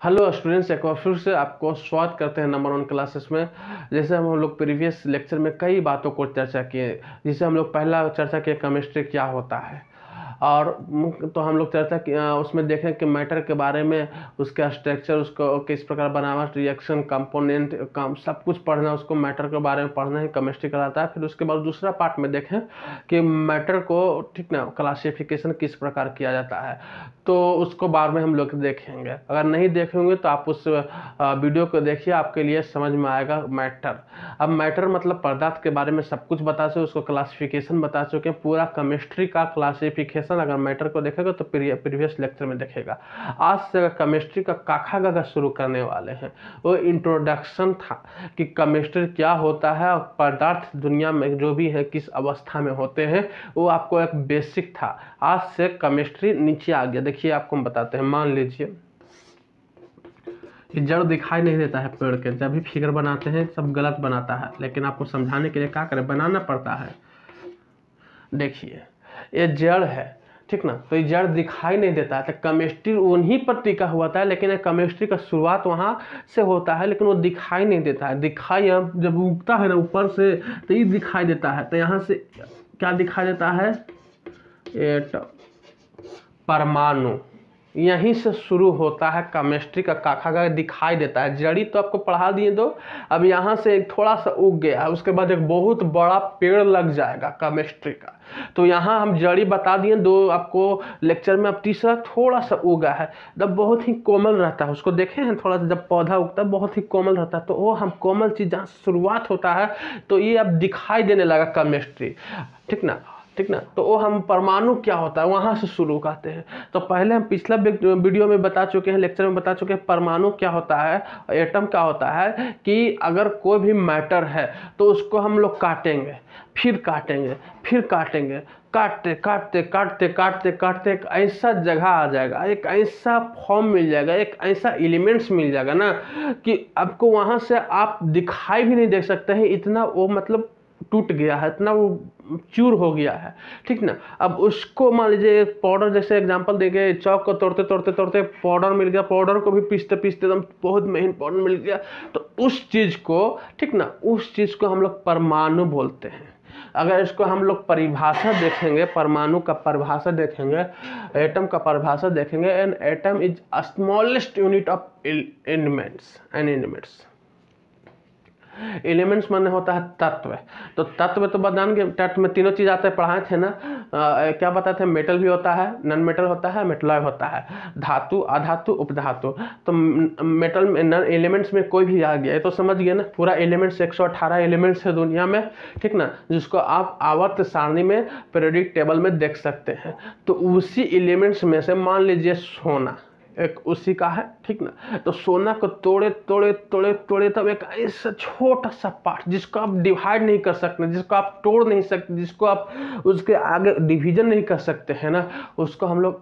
Hello students, एक बार फिर से आपको स्वागत करते हैं नंबर 1 क्लासेस में। जैसे हम लोग प्रीवियस लेक्चर में कई बातों को चर्चा किए। जैसे हम लोग पहला चर्चा किए केमिस्ट्री क्या होता है, और तो हम लोग चर्चा उसमें देखें कि मैटर के बारे में, उसका स्ट्रक्चर, उसको किस प्रकार बनावट, रिएक्शन, कंपोनेंट, सब कुछ पढ़ना, उसको मैटर के बारे में पढ़ना ही केमिस्ट्री कहलाता है। फिर उसके बाद दूसरा पार्ट में देखें कि मैटर को ठीक ना क्लासिफिकेशन किस प्रकार किया जाता है, तो उसको बाद में हम लोग देखेंगे। अगर नहीं देखेंगे तो आप उस वीडियो को देखिए, आपके लिए समझ में आएगा मैटर। अब मैटर मतलब पदार्थ के बारे में सब कुछ बता चुके, उसको क्लासिफिकेशन बता चुके हैं। पूरा केमिस्ट्री का क्लासिफिकेशन अगर मैटर को देखेगा तो प्रीवियस लेक्चर में देखेगा। आज से केमिस्ट्री का काखा गगा शुरू करने वाले हैं। वो इंट्रोडक्शन था कि केमिस्ट्री क्या होता है और पदार्थ दुनिया में जो भी है किस अवस्था में होते हैं, वो आपको एक बेसिक था। आज से केमिस्ट्री नीचे आ गया। देखिए आपको हम बताते हैं। मान लीजिए ये जड़ दिखाई नहीं देता है पेड़ के, जब भी फिगर बनाते हैं सब गलत बनाता है, लेकिन आपको समझाने के लिए क्या करें, बनाना पड़ता है। देखिए ये जड़ है, ठीक ना, तो ये जड़ दिखाई नहीं देता है, तो केमिस्ट्री उन्हीं पर टिका हुआ था। लेकिन केमिस्ट्री का शुरुआत वहाँ से होता है, लेकिन वो दिखाई नहीं देता है। दिखाई जब उगता है ना ऊपर से तो ये दिखाई देता है। तो यहाँ से क्या दिखाई देता है, परमाणु। यहीं से शुरू होता है केमिस्ट्री का काखा का, दिखाई देता है। जड़ी तो आपको पढ़ा दिए दो, अब यहाँ से एक थोड़ा सा उग गया है, उसके बाद एक बहुत बड़ा पेड़ लग जाएगा केमिस्ट्री का। तो यहाँ हम जड़ी बता दिए दो आपको लेक्चर में। अब तीसरा थोड़ा सा उगा है, जब बहुत ही कोमल रहता है, उसको देखे हैं थोड़ा सा, जब पौधा उगता है बहुत ही कोमल रहता है, तो वो हम कोमल चीज़ जहाँ शुरुआत होता है तो ये अब दिखाई देने लगा केमिस्ट्री, ठीक ना, ठीक ना। तो वो हम परमाणु क्या होता है वहाँ से शुरू करते हैं। तो पहले हम पिछला वीडियो में बता चुके हैं, लेक्चर में बता चुके हैं परमाणु क्या होता है, एटम क्या होता है। कि अगर कोई भी मैटर है तो उसको हम लोग काटेंगे, फिर काटेंगे, फिर काटेंगे, काटते काटते काटते काटते काटते एक ऐसा जगह आ जाएगा, एक ऐसा फॉर्म मिल जाएगा, एक ऐसा एलिमेंट्स मिल जाएगा ना कि आपको वहाँ से आप दिखाई भी नहीं देख सकते हैं, इतना वो मतलब टूट गया है, इतना वो चूर हो गया है, ठीक ना। अब उसको मान लीजिए पाउडर, जैसे एग्जांपल देंगे, चौक को तोड़ते तोड़ते तोड़ते पाउडर मिल गया, पाउडर को भी पीसते पीसते एकदम बहुत महीन पाउडर मिल गया, तो उस चीज़ को, ठीक ना, उस चीज़ को हम लोग परमाणु बोलते हैं। अगर इसको हम लोग परिभाषा देखेंगे, परमाणु का परिभाषा देखेंगे, एटम का परिभाषा देखेंगे, an atom is smallest unit of elements and elements. Elements माने होता है तत्व। तो तत्व तो बताएंगे, तत्व में तीनों चीज़ आते हैं, पढ़ाए थे ना। क्या बताते हैं, मेटल भी होता है, नॉन मेटल होता है, मेटलॉय होता है, धातु, अधातु, उपधातु। तो मेटल में नॉन एलिमेंट्स में कोई भी आ गया तो समझ गए ना, पूरा एलिमेंट्स 118 एलिमेंट्स है दुनिया में, ठीक ना, जिसको आप आवर्त सारणी में पीरियोडिक टेबल में देख सकते हैं। तो उसी एलिमेंट्स में से मान लीजिए सोना एक उसी का है, ठीक ना। तो सोना को तोड़े तोड़े तोड़े तोड़े तब एक ऐसा छोटा सा पार्ट जिसको आप डिवाइड नहीं कर सकते, जिसको आप तोड़ नहीं सकते, जिसको आप उसके आगे डिवीजन नहीं कर सकते हैं ना, उसको हम लोग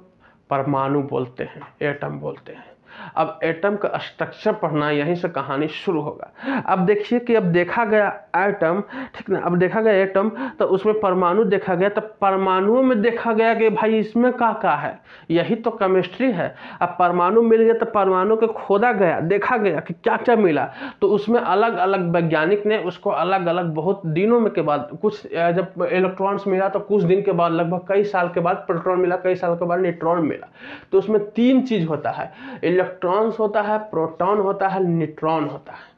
परमाणु बोलते हैं, एटम बोलते हैं। अब एटम का स्ट्रक्चर पढ़ना, यहीं से कहानी शुरू होगा। अब देखिए कि अब देखा गया एटम, ठीक ना, अब देखा गया एटम, तो उसमें परमाणु देखा गया, तो परमाणुओं में देखा गया कि भाई इसमें क्या है, यही तो केमिस्ट्री है। अब परमाणु मिल गया तो परमाणु को खोदा गया, देखा गया कि क्या क्या मिला, तो उसमें अलग अलग वैज्ञानिक ने उसको अलग अलग बहुत दिनों में के बाद, कुछ जब इलेक्ट्रॉन्स मिला तो कुछ दिन के बाद, लगभग कई साल के बाद प्रोटॉन मिला, कई साल के बाद न्यूट्रॉन मिला। तो उसमें तीन चीज होता है, इलेक्ट्रॉन्स होता है, प्रोटॉन होता है, न्यूट्रॉन होता है।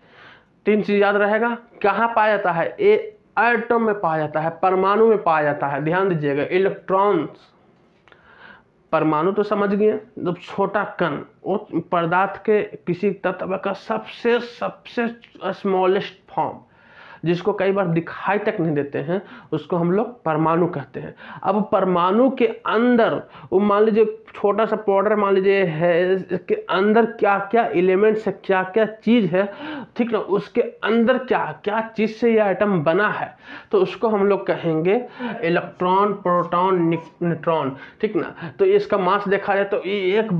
तीन चीज याद रहेगा। कहाँ पाया जाता है, ये एटम में पाया जाता है, परमाणु में पाया जाता है। ध्यान दीजिएगा, इलेक्ट्रॉन्स, परमाणु तो समझ गए, जब छोटा कण, वो पदार्थ के किसी तत्व का सबसे सबसे स्मॉलेस्ट फॉर्म, जिसको कई बार दिखाई तक नहीं देते हैं, उसको हम लोग परमाणु कहते हैं। अब परमाणु के अंदर वो मान लीजिए छोटा सा पाउडर मान लीजिए है, इसके अंदर क्या क्या एलिमेंट्स है, क्या क्या चीज़ है, ठीक ना, उसके अंदर क्या क्या चीज़ से यह आइटम बना है, तो उसको हम लोग कहेंगे इलेक्ट्रॉन, प्रोटॉन, न्यूट्रॉन, ठीक ना। तो इसका मास देखा जाए तो ये 1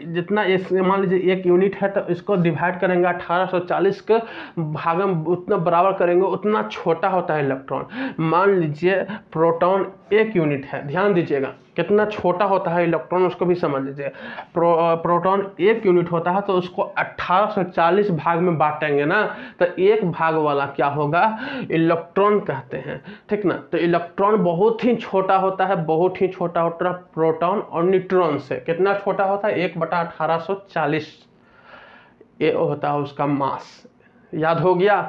जितना मान लीजिए 1 यूनिट है, तो इसको डिवाइड करेंगे 1840 के भाग में, उतना बराबर करेंगे उतना छोटा होता है इलेक्ट्रॉन। मान लीजिए प्रोटॉन 1 यूनिट है, ध्यान दीजिएगा कितना छोटा होता है इलेक्ट्रॉन, उसको भी समझ लीजिए। प्रोटॉन 1 यूनिट होता है तो उसको 1840 भाग में बांटेंगे ना, तो एक भाग वाला क्या होगा, इलेक्ट्रॉन कहते हैं, ठीक ना। तो इलेक्ट्रॉन बहुत ही छोटा होता है, बहुत ही छोटा होता है प्रोटॉन और न्यूट्रॉन से। कितना छोटा होता है, 1/1840 ये होता है उसका मास। याद हो गया।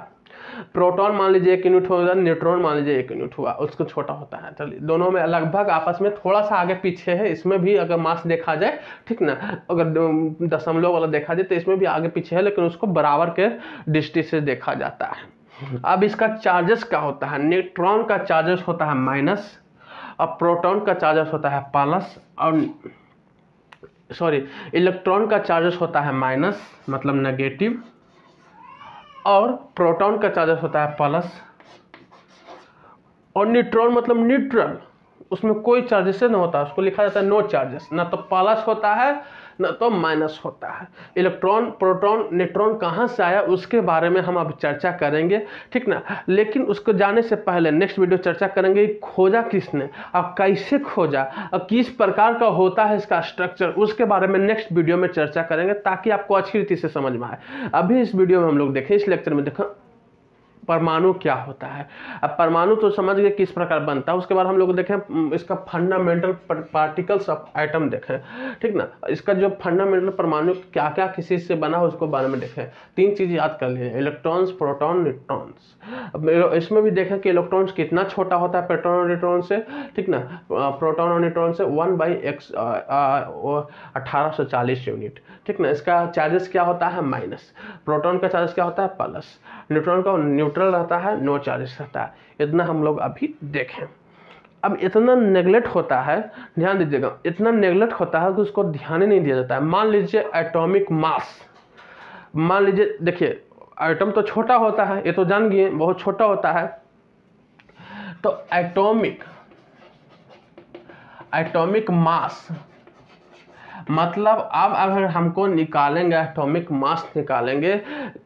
प्रोटॉन मान लीजिए 1 यूनिट होगा, न्यूट्रॉन मान लीजिए 1 यूनिट हुआ, उसको छोटा होता है। चलिए दोनों में लगभग आपस में थोड़ा सा आगे पीछे है। इसमें भी अगर मास देखा जाए, ठीक ना, अगर दशमलव वाला देखा जाए तो इसमें भी आगे पीछे है, लेकिन उसको बराबर के दृष्टि से देखा जाता है। अब इसका चार्जेस क्या होता है, न्यूट्रॉन का चार्जेस होता है माइनस और प्रोटॉन का चार्जेस होता है प्लस, और सॉरी इलेक्ट्रॉन का चार्जेस होता है माइनस मतलब नेगेटिव, और प्रोटॉन का चार्जेस होता है प्लस, और न्यूट्रॉन मतलब न्यूट्रल, उसमें कोई चार्जेस नहीं होता, उसको लिखा जाता है नो चार्जेस। ना तो प्लस होता है ना तो माइनस होता है। इलेक्ट्रॉन प्रोटॉन न्यूट्रॉन कहाँ से आया उसके बारे में हम अब चर्चा करेंगे, ठीक ना। लेकिन उसको जाने से पहले नेक्स्ट वीडियो चर्चा करेंगे खोजा किसने और कैसे खोजा और किस प्रकार का होता है इसका स्ट्रक्चर, उसके बारे में नेक्स्ट वीडियो में चर्चा करेंगे ताकि आपको अच्छी रीति से समझ में आए। अभी इस वीडियो में हम लोग देखें, इस लेक्चर में देखें परमाणु क्या होता है। अब परमाणु तो समझ गए किस प्रकार बनता है, उसके बाद हम लोग देखें इसका फंडामेंटल पार्टिकल्स ऑफ एटम देखें, ठीक ना। इसका जो फंडामेंटल परमाणु क्या क्या किसी से बना है उसको बारे में देखें। 3 चीज़ याद कर लिए, इलेक्ट्रॉन्स प्रोटॉन न्यूट्रॉन्स। अब इसमें भी देखें कि इलेक्ट्रॉन्स कितना छोटा होता है प्रोटॉन और न्यूट्रॉन से, ठीक ना। प्रोटॉन और न्यूट्रॉन से 1/x 1840 यूनिट, ठीक ना। इसका चार्जेस क्या होता है माइनस, प्रोटॉन का चार्जेस क्या होता है प्लस, न्यूट्रॉन का न्यूट्रल रहता है, नो चार्जेस रहता है। इतना हम लोग अभी देखें। अब इतना नेगलेक्ट होता है, ध्यान दीजिएगा, इतना नेगलेक्ट होता है कि उसको ध्यान ही नहीं दिया जाता है। मान लीजिए एटॉमिक मास, मान लीजिए देखिए एटम तो छोटा होता है, ये तो जान गए बहुत छोटा होता है। तो एटॉमिक मास मतलब अब अगर हमको निकालेंगे एटॉमिक मास निकालेंगे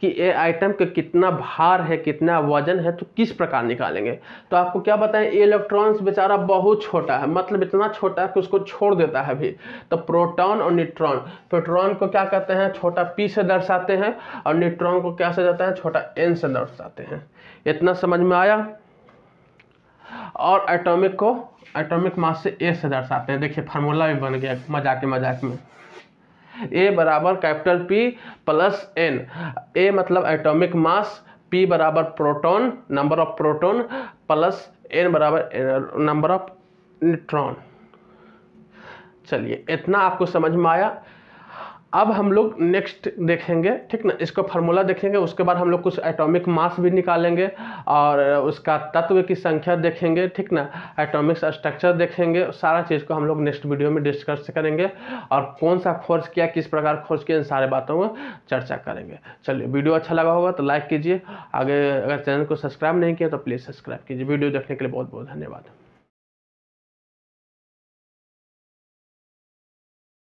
कि ये आइटम के कितना भार है कितना वजन है, तो किस प्रकार निकालेंगे। तो आपको क्या बताएं, ये इलेक्ट्रॉन्स बेचारा बहुत छोटा है, मतलब इतना छोटा है कि उसको छोड़ देता है भी। तो प्रोटॉन और न्यूट्रॉन, प्रोटॉन को क्या कहते हैं छोटा p से दर्शाते हैं, और न्यूट्रॉन को क्या से जाता है छोटा n से दर्शाते हैं। इतना समझ में आया। और एटॉमिक को एटॉमिक मास से ए से दर्शाते हैं। देखिए फार्मूला भी बन गया मजाक में, ए बराबर कैपिटल P प्लस N। ए मतलब एटॉमिक मास, P बराबर proton number of proton plus N बराबर नंबर ऑफ न्यूट्रॉन। चलिए इतना आपको समझ में आया। अब हम लोग नेक्स्ट देखेंगे, ठीक ना, इसको फार्मूला देखेंगे, उसके बाद हम लोग कुछ एटॉमिक मास भी निकालेंगे और उसका तत्व की संख्या देखेंगे, ठीक ना, एटॉमिक स्ट्रक्चर देखेंगे। सारा चीज़ को हम लोग नेक्स्ट वीडियो में डिस्कस करेंगे और कौन सा खोज किया किस प्रकार खोज किया इन सारे बातों में चर्चा करेंगे। चलिए वीडियो अच्छा लगा होगा तो लाइक कीजिए, आगे अगर चैनल को सब्सक्राइब नहीं किया तो प्लीज़ सब्सक्राइब कीजिए। वीडियो देखने के लिए बहुत बहुत धन्यवाद।